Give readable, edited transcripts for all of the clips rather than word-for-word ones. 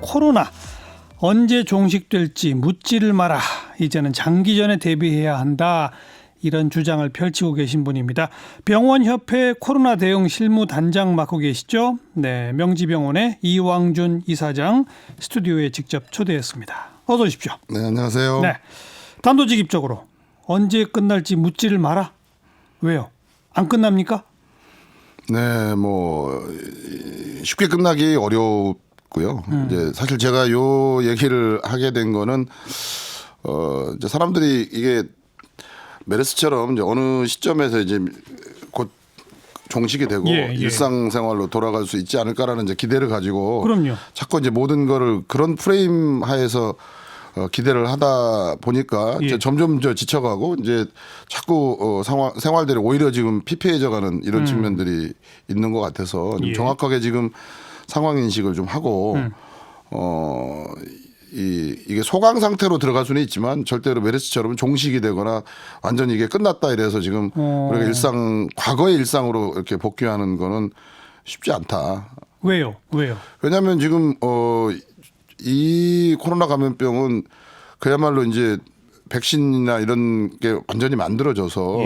코로나 언제 종식될지 묻지를 마라. 이제는 장기전에 대비해야 한다. 이런 주장을 펼치고 계신 분입니다. 병원협회 코로나 대응 실무단장 맡고 계시죠? 네, 명지병원의 이왕준 이사장 스튜디오에 직접 초대했습니다. 어서 오십시오. 네, 안녕하세요. 네, 단도직입적으로 언제 끝날지 묻지를 마라. 왜요? 안 끝납니까? 네, 뭐 쉽게 끝나기 어렵고요. 이제 사실 제가 요 얘기를 하게 된 거는 이제 사람들이 이게 메르스처럼 이제 어느 시점에서 이제 곧 종식이 되고 일상생활로 돌아갈 수 있지 않을까라는 이제 기대를 가지고 그럼요. 자꾸 이제 모든 거를 그런 프레임 하에서 기대를 하다 보니까 이제 점점 지쳐가고 이제 자꾸 생활들이 오히려 지금 피폐해져가는 이런 측면들이 있는 것 같아서 좀 정확하게 지금 상황 인식을 좀 하고 이게 소강 상태로 들어갈 수는 있지만 절대로 메르스처럼 종식이 되거나 완전히 이게 끝났다 이래서 지금 우리가 과거의 일상으로 이렇게 복귀하는 거는 쉽지 않다. 왜요? 왜냐하면 지금 이 코로나 감염병은 그야말로 이제 백신이나 이런 게 완전히 만들어져서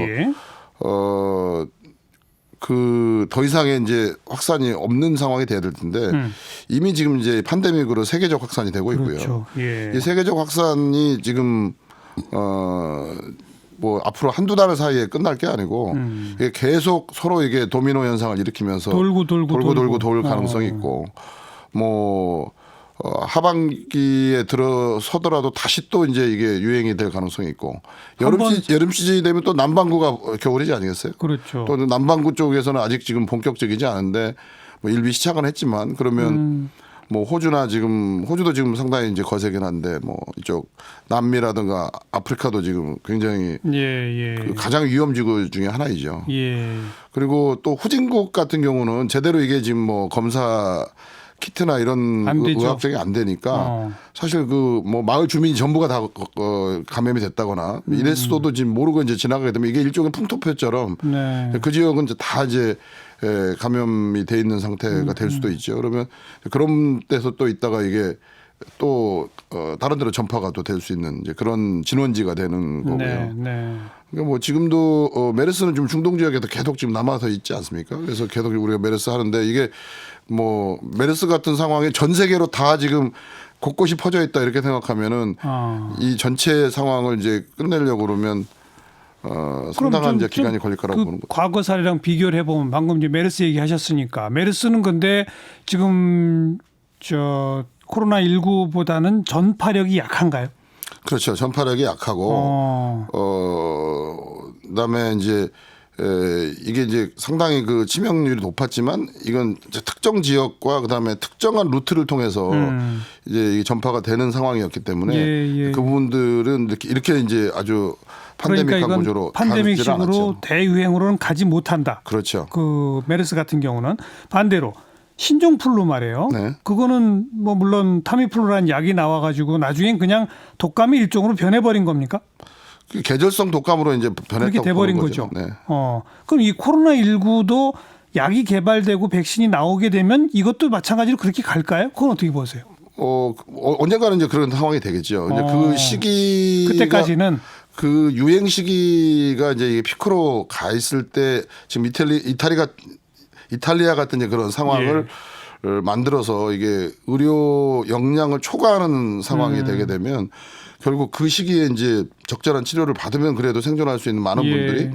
더 이상의 이제 확산이 없는 상황이 돼야 될 텐데 이미 지금 이제 팬데믹으로 세계적 확산이 되고 있고요. 이 세계적 확산이 지금 뭐 앞으로 한두 달 사이에 끝날 게 아니고 이게 계속 서로 이게 도미노 현상을 일으키면서 돌고 돌 가능성이 있고 뭐 하반기에 들어서더라도 다시 또 이제 이게 유행이 될 가능성이 있고 여름 시즌이 되면 또 남반구가 겨울이지 아니겠어요? 그렇죠. 또 남반구 쪽에서는 아직 지금 본격적이지 않은데 뭐 일비 시작은 했지만 그러면 뭐 호주도 지금 상당히 이제 거세긴 한데 뭐 이쪽 남미라든가 아프리카도 지금 굉장히 그 가장 위험지구 중에 하나이죠. 그리고 또 후진국 같은 경우는 제대로 이게 지금 뭐 검사 키트나 이런 의학적이 안 되니까 사실 그 뭐 마을 주민이 전부가 다 감염이 됐다거나 이럴 수도 지금 모르고 이제 지나가게 되면 이게 일종의 풍토표처럼 그 지역은 이제 다 이제 감염이 돼 있는 상태가 될 수도 있죠. 그러면 그런 데서 또 있다가 이게 또 다른 데로 전파가 또 될 수 있는 이제 그런 진원지가 되는 거고요. 그러니까 뭐 지금도 메르스는 좀 중동 지역에도 계속 지금 남아서 있지 않습니까? 그래서 계속 우리가 메르스 하는데 이게 뭐 메르스 같은 상황에 전 세계로 다 지금 곳곳이 퍼져 있다 이렇게 생각하면은 이 전체 상황을 이제 끝내려고 그러면 상당한 이제 기간이 걸릴 거라고 보는 거죠. 과거 사례랑 비교를 해보면 방금 이제 메르스 얘기하셨으니까 메르스는 근데 지금 코로나19보다는 전파력이 약한가요? 그렇죠. 전파력이 약하고 그다음에 이제 이게 이제 상당히 그 치명률이 높았지만 이건 이제 특정 지역과 그다음에 특정한 루트를 통해서 이제 전파가 되는 상황이었기 때문에 그 부분들은 이렇게 이제 아주 팬데믹한 구조로 팬데믹식으로 대유행으로는 가지 못한다. 그렇죠. 그 메르스 같은 경우는 반대로 신종플루 말이에요. 그거는 뭐 물론 타미플루라는 약이 나와가지고 나중엔 그냥 독감이 일종으로 변해버린 겁니까? 계절성 독감으로 이제 변했다고 그렇게 돼버린 거죠. 네. 그럼 이 코로나19도 약이 개발되고 백신이 나오게 되면 이것도 마찬가지로 그렇게 갈까요? 그건 어떻게 보세요? 언젠가는 이제 그런 상황이 되겠죠. 이제 그 시기가 그때까지는 그 유행 시기가 이제 이게 피크로 가 있을 때 지금 이탈리아 같은 이제 그런 상황을 만들어서 이게 의료 역량을 초과하는 상황이 되게 되면 결국 그 시기에 이제 적절한 치료를 받으면 그래도 생존할 수 있는 많은 분들이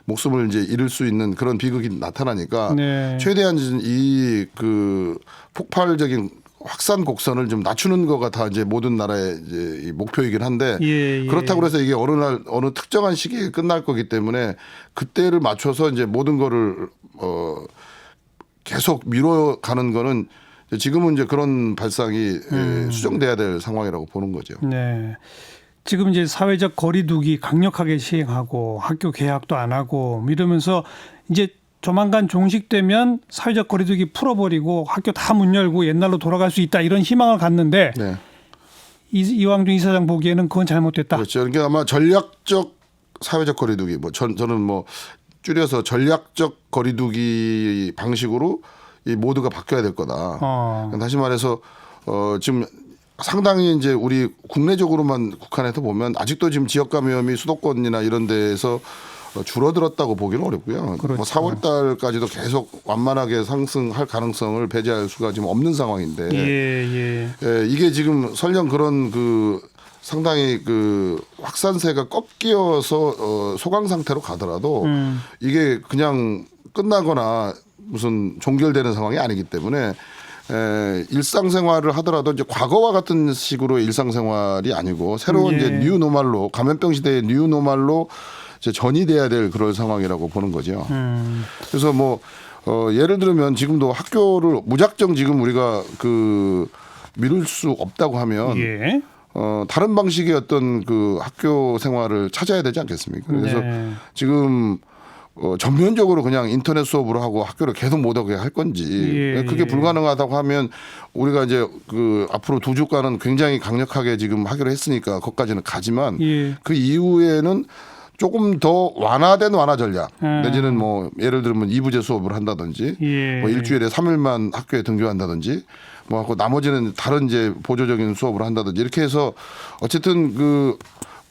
목숨을 이제 잃을 수 있는 그런 비극이 나타나니까 최대한 이 그 폭발적인 확산 곡선을 좀 낮추는 거가 다 이제 모든 나라의 이제 이 목표이긴 한데 그렇다고 해서 이게 어느 특정한 시기에 끝날 거기 때문에 그때를 맞춰서 이제 모든 거를 계속 미뤄가는 거는 지금은 이제 그런 발상이 수정돼야 될 상황이라고 보는 거죠. 네. 지금 이제 사회적 거리두기 강력하게 시행하고 학교 개학도 안 하고 이러면서 이제 조만간 종식되면 사회적 거리두기 풀어버리고 학교 다 문 열고 옛날로 돌아갈 수 있다 이런 희망을 갖는데 이왕준 이사장 보기에는 그건 잘못됐다. 그렇죠. 그러니까 아마 전략적 사회적 거리두기 저는 뭐 줄여서 전략적 거리두기 방식으로 이 모두가 바뀌어야 될 거다. 다시 말해서 지금 상당히 이제 우리 국내적으로만 국한해서 보면 아직도 지금 지역 감염이 수도권이나 이런 데에서 줄어들었다고 보기는 어렵고요. 그렇죠. 뭐 4월 달까지도 계속 완만하게 상승할 가능성을 배제할 수가 지금 없는 상황인데 이게 지금 설령 그런 그 상당히 그 확산세가 꺾여서 소강 상태로 가더라도 이게 그냥 끝나거나 무슨 종결되는 상황이 아니기 때문에 일상생활을 하더라도 이제 과거와 같은 식으로 일상생활이 아니고 새로운 이제 뉴노멀로 감염병 시대의 뉴노멀로 이제 전이돼야 될 그런 상황이라고 보는 거죠. 그래서 뭐 예를 들면 지금도 학교를 무작정 지금 우리가 그 미룰 수 없다고 하면 다른 방식의 어떤 그 학교 생활을 찾아야 되지 않겠습니까? 그래서 지금 전면적으로 그냥 인터넷 수업으로 하고 학교를 계속 못 오게 할 건지 그게 불가능하다고 하면 우리가 이제 그 앞으로 2주간은 굉장히 강력하게 지금 하기로 했으니까 거기까지는 가지만 그 이후에는 조금 더 완화된 완화 전략 내지는 뭐 예를 들면 2부제 수업을 한다든지 뭐 일주일에 3일만 학교에 등교한다든지 뭐 하고 나머지는 다른 이제 보조적인 수업을 한다든지 이렇게 해서 어쨌든 그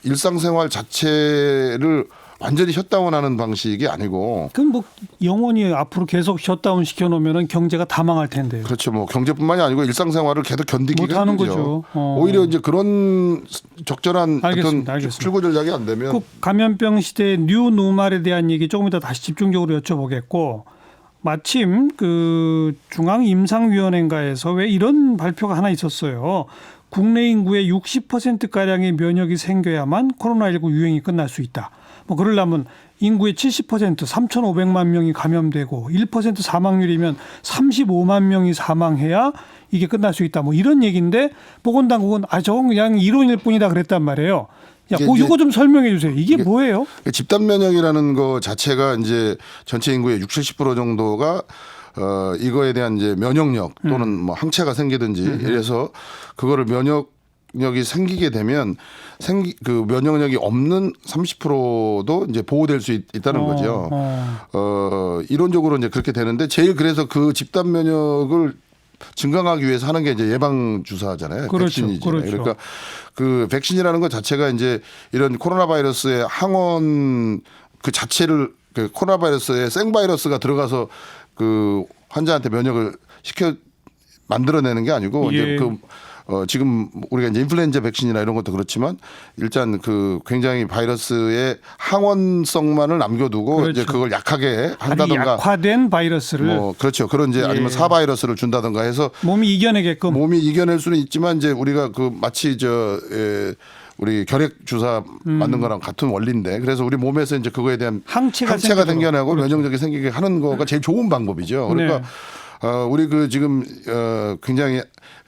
일상생활 자체를 완전히 셧다운하는 방식이 아니고. 그럼 뭐 영원히 앞으로 계속 셧다운 시켜놓으면 경제가 다 망할 텐데요. 그렇죠. 뭐 경제뿐만이 아니고 일상생활을 계속 견디기가 못하는 거죠. 오히려 이제 그런 적절한 알겠습니다. 어떤 출구 전략이 안 되면. 그 감염병 시대의 뉴노멀에 대한 얘기 조금 이따 다시 집중적으로 여쭤보겠고 마침 그 중앙임상위원회인가에서 왜 이런 발표가 하나 있었어요. 국내 인구의 60%가량의 면역이 생겨야만 코로나19 유행이 끝날 수 있다. 뭐 그러려면 인구의 70% 3,500만 명이 감염되고 1% 사망률이면 35만 명이 사망해야 이게 끝날 수 있다. 뭐 이런 얘기인데 보건당국은 저건 그냥 이론일 뿐이다 그랬단 말이에요. 이거 좀 설명해 주세요. 이게 뭐예요? 집단 면역이라는 거 자체가 이제 전체 인구의 60, 70% 정도가 이거에 대한 이제 면역력 또는 뭐 항체가 생기든지 이래서 그거를 면역력이 생기게 되면 그 면역력이 없는 30%도 이제 보호될 수 있다는 거죠. 이론적으로 이제 그렇게 되는데 제일 그래서 그 집단 면역을 증강하기 위해서 하는 게 이제 예방 주사잖아요. 백신이죠. 그러니까 그 백신이라는 것 자체가 이제 이런 코로나 바이러스의 항원 그 자체를 그 코로나 바이러스에 생바이러스가 들어가서 그 환자한테 면역을 시켜 만들어내는 게 아니고 이제 그 지금 우리가 이제 인플루엔자 백신이나 이런 것도 그렇지만 일단 그 굉장히 바이러스의 항원성만을 남겨두고 이제 그걸 약하게 한다든가 약화된 바이러스를 뭐 그렇죠. 그런 이제 아니면 사바이러스를 준다든가 해서 몸이 이겨내게끔 몸이 이겨낼 수는 있지만 이제 우리가 그 마치 우리 결핵 주사 맞는 거랑 같은 원리인데 그래서 우리 몸에서 이제 그거에 대한 항체가 생겨나고 면역력이 생기게 하는 거가 제일 좋은 방법이죠. 그러니까 우리 그 지금 굉장히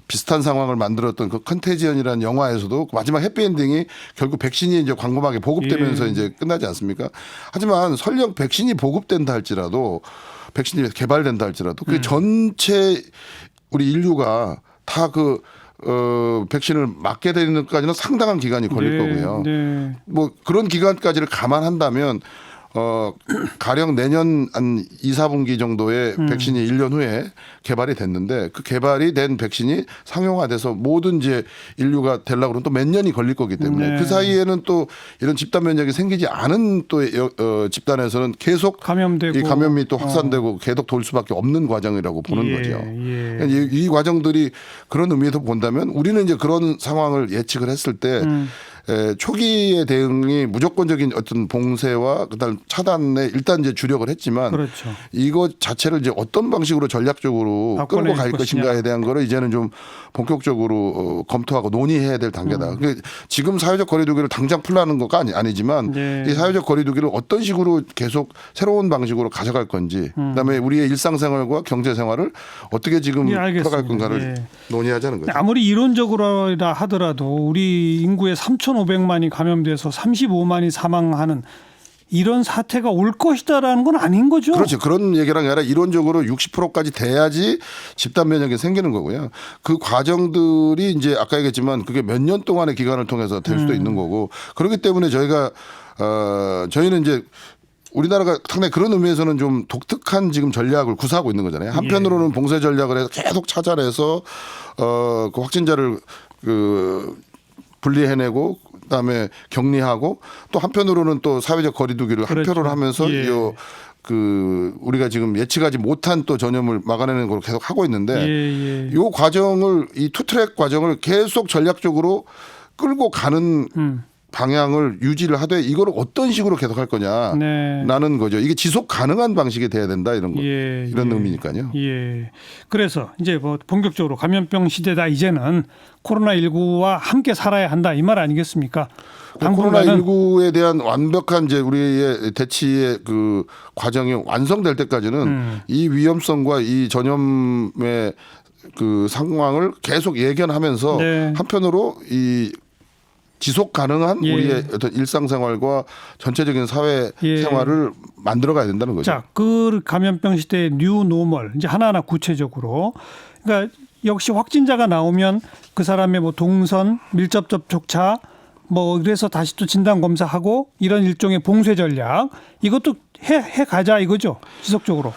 비슷한 상황을 만들었던 그 컨테지언이라는 영화에서도 마지막 해피엔딩이 결국 백신이 이제 광범하게 보급되면서 이제 끝나지 않습니까? 하지만 설령 백신이 보급된다 할지라도 백신이 개발된다 할지라도 그 전체 우리 인류가 다 그 백신을 맞게 되는 것까지는 상당한 기간이 걸릴 거고요. 뭐 그런 기간까지를 감안한다면 가령 내년 한 2, 4분기 정도의 백신이 1년 후에 개발이 됐는데 그 개발이 된 백신이 상용화돼서 모든 이제 인류가 되려고 그러면 또 몇 년이 걸릴 거기 때문에 그 사이에는 또 이런 집단 면역이 생기지 않은 또 집단에서는 계속 이 감염이 또 확산되고 계속 돌 수밖에 없는 과정이라고 보는 거죠. 이 과정들이 그런 의미에서 본다면 우리는 이제 그런 상황을 예측을 했을 때 초기의 대응이 무조건적인 어떤 봉쇄와 그다음 차단에 일단 이제 주력을 했지만 이것 자체를 이제 어떤 방식으로 전략적으로 끌고 갈 것인가에 대한 거를 이제는 좀 본격적으로 검토하고 논의해야 될 단계다. 그러니까 지금 사회적 거리두기를 당장 풀라는 거가 아니지만 이 사회적 거리두기를 어떤 식으로 계속 새로운 방식으로 가져갈 건지 그다음에 우리의 일상생활과 경제생활을 어떻게 지금 풀어갈 건가를 논의하자는 거죠. 아무리 이론적으로라 하더라도 우리 인구의 3,500만이 감염돼서 35만이 사망하는 이런 사태가 올 것이다라는 건 아닌 거죠. 그렇죠. 그런 얘기랑 아니라 이론적으로 60%까지 돼야지 집단 면역이 생기는 거고요. 그 과정들이 이제 아까 얘기했지만 그게 몇 년 동안의 기간을 통해서 될 수도 있는 거고 그렇기 때문에 저희는 이제 우리나라가 상당히 그런 의미에서는 좀 독특한 지금 전략을 구사하고 있는 거잖아요. 한편으로는 봉쇄 전략을 해서 계속 찾아내서 그 확진자를 분리해내고 그다음에 격리하고 또 한편으로는 또 사회적 거리두기를 그렇죠. 한편으로 하면서 우리가 지금 예측하지 못한 또 전염을 막아내는 걸 계속 하고 있는데 이 과정을 이 투트랙 과정을 계속 전략적으로 끌고 가는 방향을 유지를 하되 이걸 어떤 식으로 계속 할 거냐라는 거죠. 이게 지속 가능한 방식이 돼야 된다 이런 거 이런 의미니까요. 그래서 이제 뭐 본격적으로 감염병 시대다 이제는 코로나19와 함께 살아야 한다 이 말 아니겠습니까? 코로나19에 대한 완벽한 이제 우리의 대치의 그 과정이 완성될 때까지는 이 위험성과 이 전염의 그 상황을 계속 예견하면서 한편으로 이 지속 가능한 우리의 어떤 일상생활과 전체적인 사회 생활을 만들어가야 된다는 거죠. 자, 그 감염병 시대의 뉴 노멀 이제 하나하나 구체적으로 그러니까 역시 확진자가 나오면 그 사람의 뭐 동선, 밀접 접촉자 뭐 그래서 다시 또 진단 검사하고 이런 일종의 봉쇄 전략 이것도 해 가자 이거죠. 지속적으로.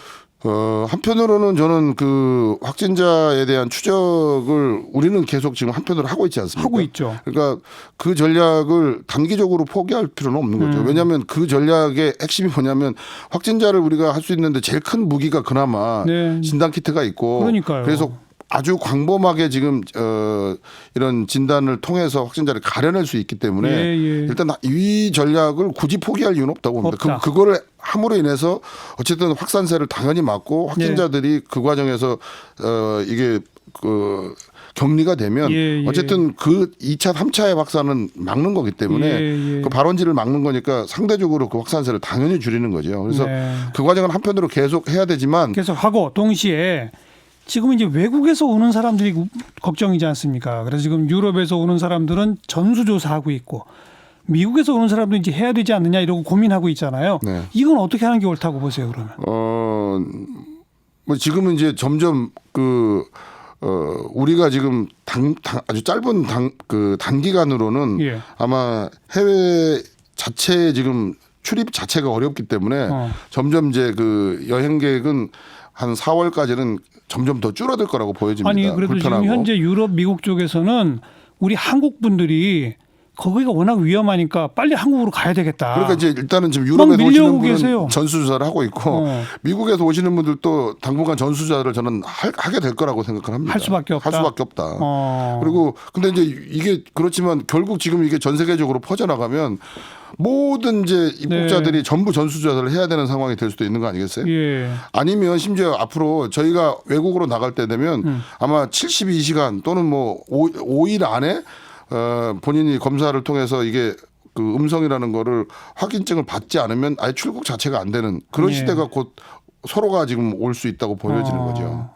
한편으로는 저는 그 확진자에 대한 추적을 우리는 계속 지금 한편으로 하고 있지 않습니까? 하고 있죠. 그러니까 그 전략을 단기적으로 포기할 필요는 없는 거죠. 왜냐하면 그 전략의 핵심이 뭐냐면 확진자를 우리가 할 수 있는데 제일 큰 무기가 그나마 진단키트가 있고 그러니까요. 그래서 아주 광범하게 지금 이런 진단을 통해서 확진자를 가려낼 수 있기 때문에 일단 이 전략을 굳이 포기할 이유는 없다고 봅니다. 그거를 함으로 인해서 어쨌든 확산세를 당연히 막고 확진자들이 그 과정에서 이게 그 격리가 되면 어쨌든 그 2차, 3차의 확산은 막는 거기 때문에 그 발원지를 막는 거니까 상대적으로 그 확산세를 당연히 줄이는 거죠. 그래서 그 과정은 한편으로 계속 해야 되지만 계속 하고 동시에 지금 이제 외국에서 오는 사람들이 걱정이지 않습니까? 그래서 지금 유럽에서 오는 사람들은 전수조사하고 있고 미국에서 오는 사람도 이제 해야 되지 않느냐 이러고 고민하고 있잖아요. 이건 어떻게 하는 게 옳다고 보세요, 그러면? 뭐 지금은 이제 점점 우리가 지금 아주 짧은 단기간으로는 아마 해외 자체에 지금 출입 자체가 어렵기 때문에 점점 이제 그 여행 계획은 한 4월까지는 점점 더 줄어들 거라고 보여집니다. 아니 그래도 불편하고. 지금 현재 유럽, 미국 쪽에서는 우리 한국 분들이 거기가 워낙 위험하니까 빨리 한국으로 가야 되겠다. 그러니까 이제 일단은 지금 유럽에서 오시는 분은 계세요. 전수조사를 하고 있고 미국에서 오시는 분들도 당분간 전수조사를 저는 하게 될 거라고 생각을 합니다. 할 수밖에 없다. 그리고 근데 이제 이게 그렇지만 결국 지금 이게 전 세계적으로 퍼져나가면 모든 이제 입국자들이 전부 전수조사를 해야 되는 상황이 될 수도 있는 거 아니겠어요? 아니면 심지어 앞으로 저희가 외국으로 나갈 때 되면 아마 72시간 또는 뭐 5일 안에 본인이 검사를 통해서 이게 그 음성이라는 거를 확인증을 받지 않으면 아예 출국 자체가 안 되는 그런 시대가 곧 서로가 지금 올 수 있다고 보여지는 거죠.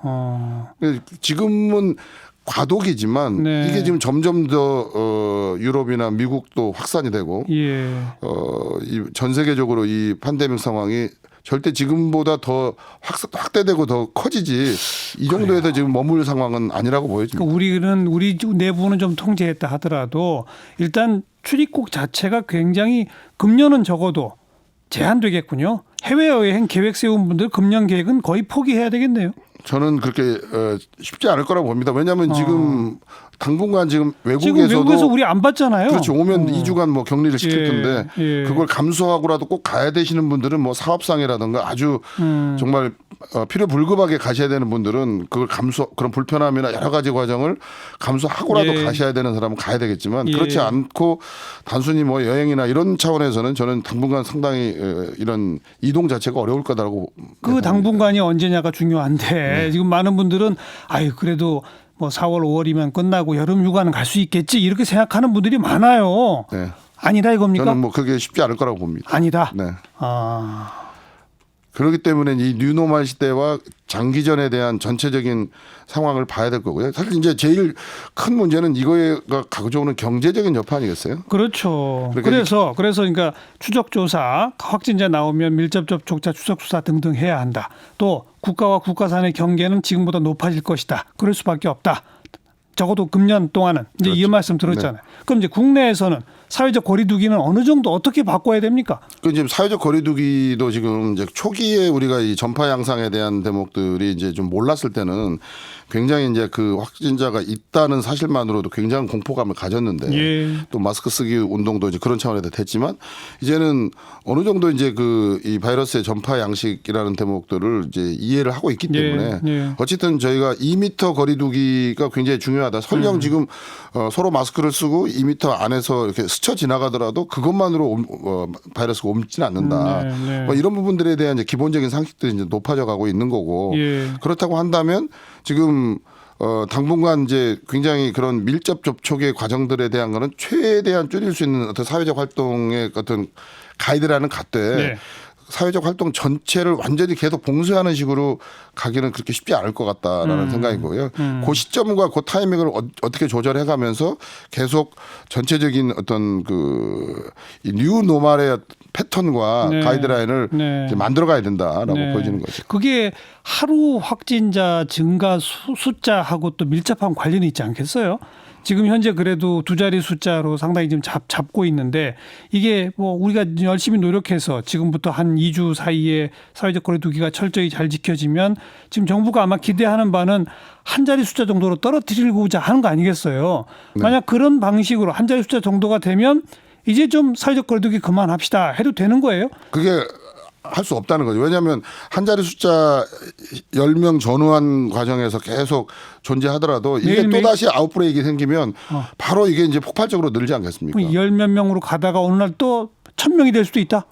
지금은 과도기지만 이게 지금 점점 더 유럽이나 미국도 확산이 되고 전 세계적으로 이 팬데믹 상황이 절대 지금보다 더 확대되고 더 커지지 이 정도에서 지금 머물 상황은 아니라고 보여집니다. 그러니까 우리 내부는 좀 통제했다 하더라도 일단 출입국 자체가 굉장히 금년은 적어도 제한되겠군요. 해외여행 계획 세운 분들 금년 계획은 거의 포기해야 되겠네요. 저는 그렇게 쉽지 않을 거라고 봅니다. 왜냐하면 지금 당분간 지금 외국에서 우리 안 받잖아요. 그렇죠. 오면 2주간 뭐 격리를 시킬 텐데 그걸 감수하고라도 꼭 가야 되시는 분들은 뭐 사업상이라든가 아주 정말 필요불급하게 가셔야 되는 분들은 그걸 그런 불편함이나 여러 가지 과정을 감수하고라도 가셔야 되는 사람은 가야 되겠지만 그렇지 않고 단순히 뭐 여행이나 이런 차원에서는 저는 당분간 상당히 이런 이동 자체가 어려울 거다라고 그 당분간이 언제냐가 중요한데 지금 많은 분들은 그래도 뭐 4월, 5월이면 끝나고 여름 휴가는 갈 수 있겠지 이렇게 생각하는 분들이 많아요. 아니다 이겁니까? 저는 뭐 그게 쉽지 않을 거라고 봅니다. 아니다. 그렇기 때문에 이 뉴노멀 시대와 장기전에 대한 전체적인 상황을 봐야 될 거고요. 사실 이제 제일 큰 문제는 이거가 가져오는 경제적인 여파 아니겠어요? 그렇죠. 그래서 그러니까 추적 조사, 확진자 나오면 밀접 접촉자 추적 수사 등등 해야 한다. 또 국가와 국가 간의 경계는 지금보다 높아질 것이다. 그럴 수밖에 없다. 적어도 금년 동안은 이제 이 그렇죠. 말씀 들었잖아요. 그럼 이제 국내에서는 사회적 거리두기는 어느 정도 어떻게 바꿔야 됩니까? 그 지금 사회적 거리두기도 지금 이제 초기에 우리가 이 전파 양상에 대한 대목들이 이제 좀 몰랐을 때는 굉장히 이제 그 확진자가 있다는 사실만으로도 굉장한 공포감을 가졌는데 예. 또 마스크 쓰기 운동도 이제 그런 차원에서 됐지만 이제는 어느 정도 이제 그 이 바이러스의 전파 양식이라는 대목들을 이제 이해를 하고 있기 때문에 예. 어쨌든 저희가 2m 거리두기가 굉장히 중요하다. 설령 지금 서로 마스크를 쓰고 2m 안에서 이렇게 스쳐 지나가더라도 그것만으로 바이러스가 옮지는 않는다. 네. 뭐 이런 부분들에 대한 이제 기본적인 상식들이 이제 높아져 가고 있는 거고 예. 그렇다고 한다면 지금 당분간 이제 굉장히 그런 밀접 접촉의 과정들에 대한 거는 최대한 줄일 수 있는 어떤 사회적 활동의 어떤 가이드라는 갖되 네. 사회적 활동 전체를 완전히 계속 봉쇄하는 식으로 가기는 그렇게 쉽지 않을 것 같다라는 생각이고요. 그 시점과 그 타이밍을 어떻게 조절해 가면서 계속 전체적인 어떤 그 뉴 노멀의 패턴과 네. 가이드라인을 네. 이제 만들어 가야 된다라고 네. 보여지는 거죠. 그게 하루 확진자 증가 숫자하고 또 밀접한 관련이 있지 않겠어요? 지금 현재 그래도 두 자리 숫자로 상당히 지금 잡고 있는데 이게 뭐 우리가 열심히 노력해서 지금부터 한 2주 사이에 사회적 거리두기가 철저히 잘 지켜지면 지금 정부가 아마 기대하는 바는 한 자리 숫자 정도로 떨어뜨리고자 하는 거 아니겠어요? 만약 그런 방식으로 한 자리 숫자 정도가 되면 이제 좀 사회적 거리두기 그만합시다 해도 되는 거예요? 그게 할 수 없다는 거죠. 왜냐하면 한 자리 숫자 10명 전후한 과정에서 계속 존재하더라도 이게 매일매일? 또다시 아웃브레이크가 생기면 바로 이게 이제 폭발적으로 늘지 않겠습니까? 열 몇 명으로 가다가 어느 날 또 1,000명이 될 수도 있다.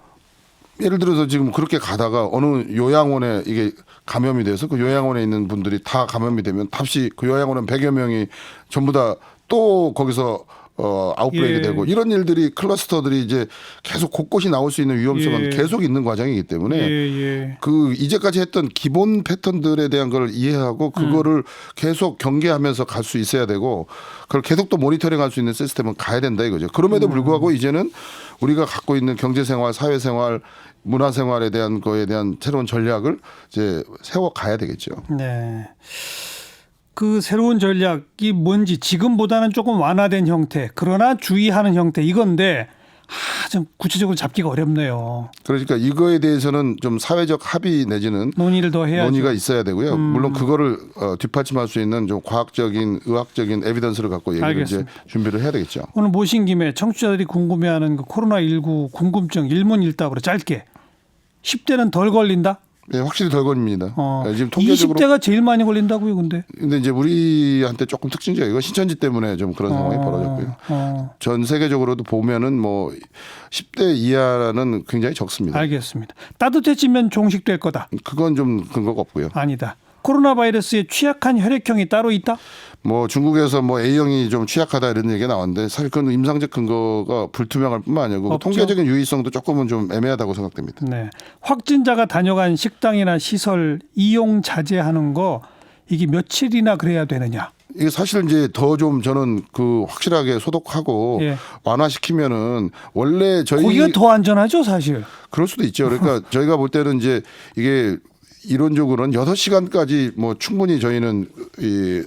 예를 들어서 지금 그렇게 가다가 어느 요양원에 이게 감염이 돼서 그 요양원에 있는 분들이 다 감염이 되면 답시 그 요양원은 100여 명이 전부 다 또 거기서 아웃브레이크 예. 되고 이런 일들이 클러스터들이 이제 계속 곳곳이 나올 수 있는 위험성은 예. 계속 있는 과정이기 때문에 예. 그 이제까지 했던 기본 패턴들에 대한 걸 이해하고 그거를 계속 경계하면서 갈 수 있어야 되고 그걸 계속 또 모니터링할 수 있는 시스템은 가야 된다 이거죠. 그럼에도 불구하고 이제는 우리가 갖고 있는 경제생활, 사회생활, 문화생활에 대한 거에 대한 새로운 전략을 이제 세워 가야 되겠죠. 네. 그 새로운 전략이 뭔지 지금보다는 조금 완화된 형태, 그러나 주의하는 형태 이건데 좀 구체적으로 잡기가 어렵네요. 그러니까 이거에 대해서는 좀 사회적 합의 내지는 논의를 더 해야죠. 논의가 있어야 되고요. 물론 그거를 뒷받침할 수 있는 좀 과학적인, 의학적인 에비던스를 갖고 얘기를 이제 준비를 해야 되겠죠. 오늘 모신 김에 청취자들이 궁금해하는 그 코로나19 궁금증 일문일답으로 짧게 10대는 덜 걸린다? 네, 확실히 덜 걸립니다. 지금 통계적으로 20대가 제일 많이 걸린다고요, 근데? 이제 우리한테 조금 특징적이고 이거 신천지 때문에 좀 그런 상황이 벌어졌고요. 전 세계적으로도 보면은 뭐 10대 이하는 굉장히 적습니다. 알겠습니다. 따뜻해지면 종식될 거다. 그건 좀 근거가 없고요. 아니다. 코로나 바이러스에 취약한 혈액형이 따로 있다? 뭐 중국에서 뭐 A형이 좀 취약하다 이런 얘기가 나왔는데 사실 그건 임상적 근거가 불투명할 뿐만 아니고 없죠. 통계적인 유의성도 조금은 좀 애매하다고 생각됩니다. 네. 확진자가 다녀간 식당이나 시설 이용 자제하는 거 이게 며칠이나 그래야 되느냐? 이게 사실 이제 더 좀 저는 그 확실하게 소독하고 예. 완화시키면은 원래 저희 거기가 더 안전하죠, 사실. 그럴 수도 있죠. 그러니까 저희가 볼 때는 이제 이게 이론적으로는 6시간까지 뭐 충분히 저희는 이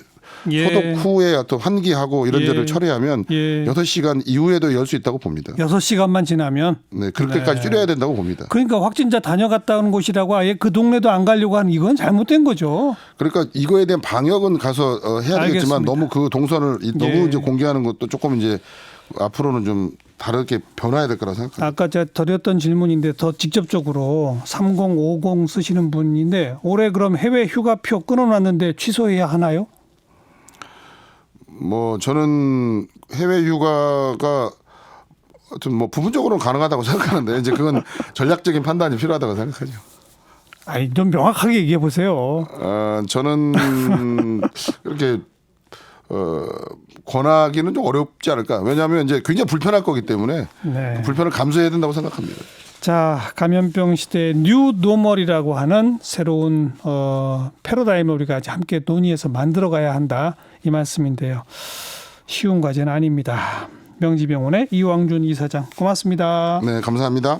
소독 후에 어떤 환기하고 이런저런 처리하면 6시간 이후에도 열 수 있다고 봅니다. 6시간만 지나면. 네, 그렇게까지 줄여야 된다고 봅니다. 그러니까 확진자 다녀갔다 온 곳이라고 아예 그 동네도 안 가려고 하는 이건 잘못된 거죠. 그러니까 이거에 대한 방역은 가서 해야 되겠지만 알겠습니다. 너무 그 동선을 너무 이제 공개하는 것도 조금 이제 앞으로는 좀 다르게 변화해야 될 거라 생각합니다. 아까 제가 드렸던 질문인데 더 직접적으로 3050 쓰시는 분인데 올해 그럼 해외 휴가표 끊어놨는데 취소해야 하나요? 뭐 저는 해외 휴가가 하여튼 뭐 부분적으로는 가능하다고 생각하는데 이제 그건 전략적인 판단이 필요하다고 생각하죠. 아니 좀 명확하게 얘기해 보세요. 저는 이렇게 권하기는 좀 어렵지 않을까. 왜냐하면 이제 굉장히 불편할 거기 때문에 네. 불편을 감수해야 된다고 생각합니다. 자, 감염병 시대의 뉴 노멀이라고 하는 새로운 패러다임을 우리가 함께 논의해서 만들어가야 한다 이 말씀인데요. 쉬운 과제는 아닙니다. 명지병원의 이왕준 이사장 고맙습니다. 네, 감사합니다.